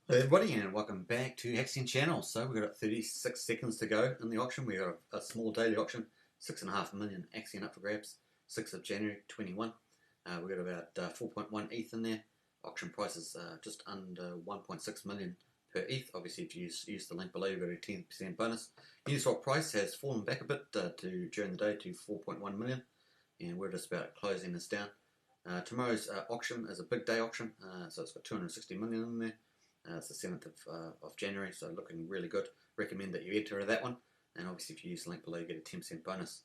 Hello everybody and welcome back to Axion channel. So we've got 36 seconds to go in the auction. We've got a small daily auction, 6.5M AXN up for grabs, 6th of January 21. We've got about 4.1 ETH in there. Auction price is just under 1.6 million per ETH. Obviously if you use the link below you've got a 10% bonus. Uniswap price has fallen back a bit during the day to 4.1 million, and we're just about closing this down. Tomorrow's auction is a big day auction, so it's got 260 million in there. It's the 7th of January, so looking really good. Recommend that you enter that one, and obviously if you use the link below you get a 10% bonus.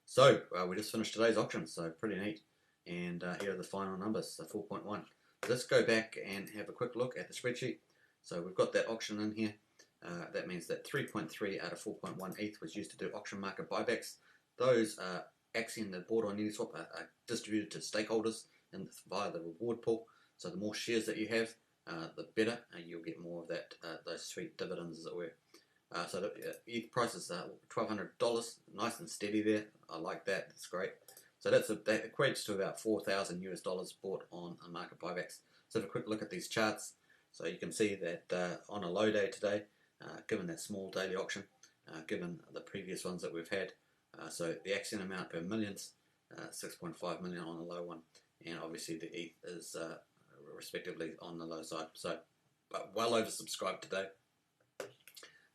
So we just finished today's auction, so pretty neat. And here are the final numbers, so 4.1. Let's go back and have a quick look at the spreadsheet. So we've got that auction in here. That means that 3.3 out of 4.1 ETH was used to do auction market buybacks. Those Axion that bought on Uniswap are distributed to stakeholders via the reward pool. So the more shares that you have, the better, you'll get more of that those sweet dividends, as it were. So the ETH price is $1,200, nice and steady there. I like that. That's great. So that equates to about $4,000 US bought on market buybacks. So have a quick look at these charts. So you can see that on a low day today, given that small daily auction, given the previous ones that we've had, so the Axion amount per millions, 6.5 million on the low one, and obviously the ETH is respectively on the low side, so but well oversubscribed today.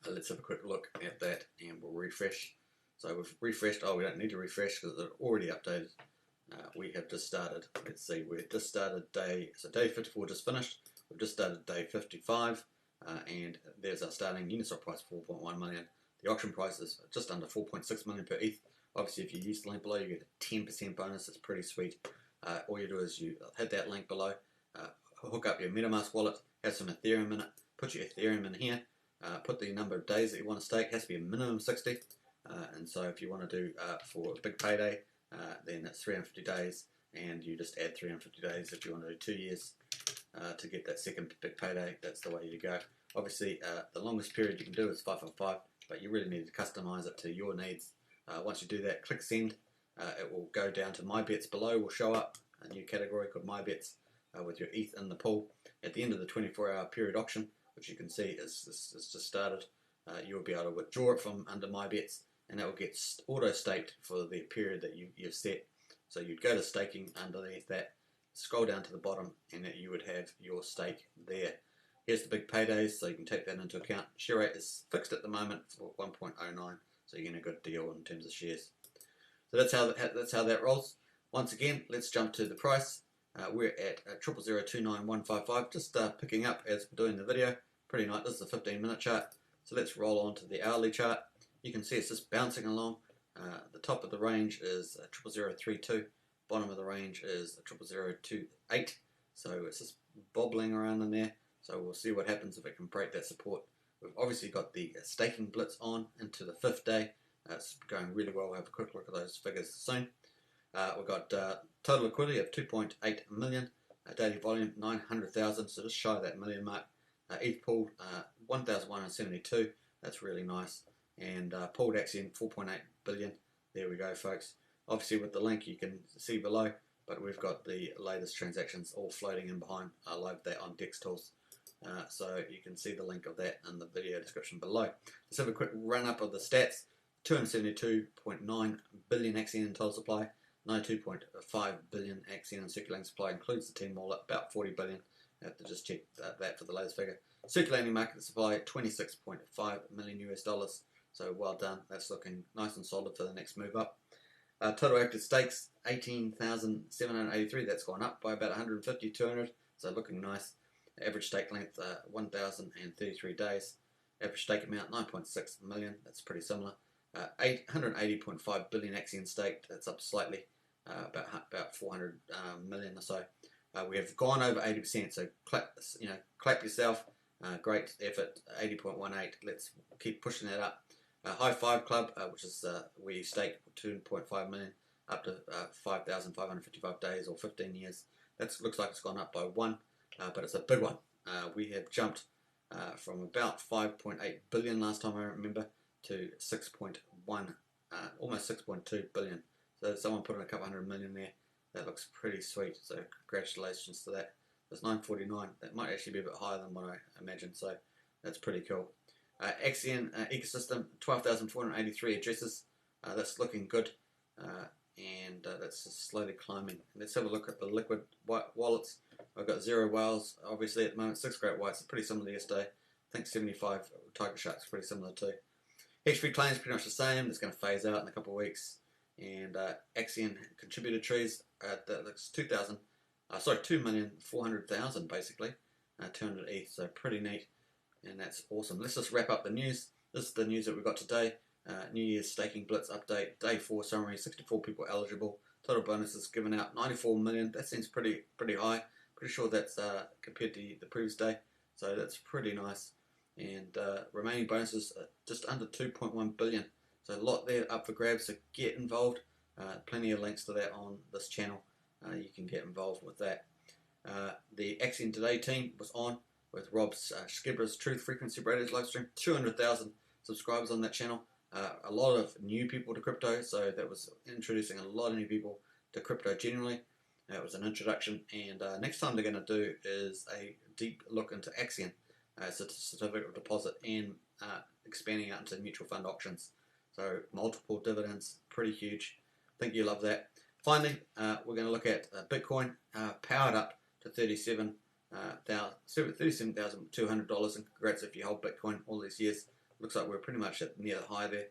Let's have a quick look at that and we'll refresh. So we've refreshed. Oh, we don't need to refresh because they're already updated. We have just started. Let's see, we've just started day 54 just finished. We've just started day 55, and there's our starting Uniswap price, 4.1 million. The auction price is just under 4.6 million per ETH. Obviously if you use the link below you get a 10% bonus. It's pretty sweet. All you do is you hit that link below, hook up your MetaMask wallet, have some Ethereum in it, put your Ethereum in here, put the number of days that you want to stake. It has to be a minimum 60, and so if you want to do for a big payday, then it's 350 days, and you just add 350 days. If you want to do 2 years to get that second big payday, that's the way you go. Obviously the longest period you can do is 555, but you really need to customize it to your needs. Once you do that, click send. It will go down to my bets. Below will show up a new category called my bets, with your ETH in the pool. At the end of the 24-hour period auction, which you can see is just started, you'll be able to withdraw it from under my bets, and that will get auto-staked for the period that you've set. So you'd go to staking underneath that, scroll down to the bottom, and that you would have your stake there. Here's the big paydays, so you can take that into account. Share rate is fixed at the moment for 1.09, so you're getting a good deal in terms of shares. So that's how that rolls. Once again, let's jump to the price. We're at 0.0029155, just picking up as we're doing the video. Pretty nice. This is a 15-minute chart. So let's roll on to the hourly chart. You can see it's just bouncing along. The top of the range is 0.0032. Bottom of the range is 0.0028. So it's just bobbling around in there. So we'll see what happens if it can break that support. We've obviously got the staking blitz on into the 5th day. It's going really well. We'll have a quick look at those figures soon. We've got total liquidity of 2.8 million, daily volume 900,000, so just shy of that million mark. ETH pool 1,172, that's really nice. And pooled Axion 4.8 billion. There we go, folks. Obviously with the link you can see below, but we've got the latest transactions all floating in behind. I load that on Dex Tools, so you can see the link of that in the video description below. Let's have a quick run up of the stats. 272.9 billion Axion in total supply. 92.5 billion Axion in circulating supply, includes the team wallet, about 40 billion. I have to just check that for the latest figure. Circulating market supply, 26.5 million US dollars. So well done. That's looking nice and solid for the next move up. Total active stakes, 18,783. That's gone up by about 150, 200. So looking nice. Average stake length, 1,033 days. Average stake amount, 9.6 million. That's pretty similar. 180.5 billion Axion staked. That's up slightly. About 400 million or so. We have gone over 80%, so clap yourself. Great effort, 80.18. Let's keep pushing that up. High Five Club, which is where you stake 2.5 million up to 5,555 days or 15 years. That looks like it's gone up by 1, but it's a big one. We have jumped from about 5.8 billion last time I remember to 6.1, almost 6.2 billion. So someone put in a couple hundred million there. That looks pretty sweet. So congratulations to that. It's 949. That might actually be a bit higher than what I imagined, so that's pretty cool. Axion ecosystem, 12,483 addresses. That's looking good, and that's just slowly climbing. Let's have a look at the liquid wallets. I've got 0 whales, obviously at the moment. 6 great whites, pretty similar to yesterday. I think 75 tiger sharks, pretty similar too. Hedge-free claims pretty much the same. It's going to phase out in a couple of weeks. And Axion contributor trees that's 2,400,000 basically, 200 ETH. So pretty neat, and that's awesome. Let's just wrap up the news. This is the news that we got today. New Year's staking blitz update, day 4 summary. 64 people eligible. Total bonuses given out 94 million. That seems pretty high. Pretty sure that's compared to the previous day. So that's pretty nice. And remaining bonuses just under 2.1 billion. So a lot there up for grabs. So get involved. Plenty of links to that on this channel. You can get involved with that. The Axion Today team was on with Rob Skibber's Truth Frequency Breakers live stream. 200,000 subscribers on that channel. A lot of new people to crypto, so that was introducing a lot of new people to crypto generally. That was an introduction, and next time they're going to do is a deep look into Axion, certificate of deposit, and expanding out into mutual fund options. So multiple dividends, pretty huge. I think you love that. Finally, we're going to look at Bitcoin, powered up to $37,200, and congrats if you hold Bitcoin all these years. Looks like we're pretty much at near the high there,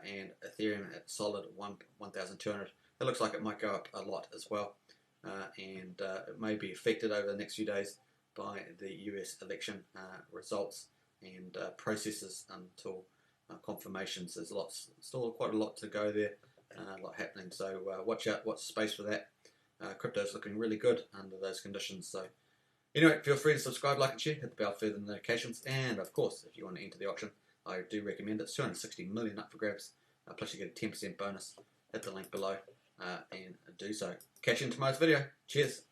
and Ethereum at solid 1,200. It looks like it might go up a lot as well, and it may be affected over the next few days by the US election results and processes until confirmations. There's still quite a lot to go there, a lot happening. So watch out, watch the space for that. Crypto's looking really good under those conditions. So anyway, feel free to subscribe, like, and share. Hit the bell for further notifications. And of course, if you want to enter the auction, I do recommend it. It's 260 million up for grabs. Plus you get a 10% bonus. Hit the link below and do so. Catch you in tomorrow's video. Cheers.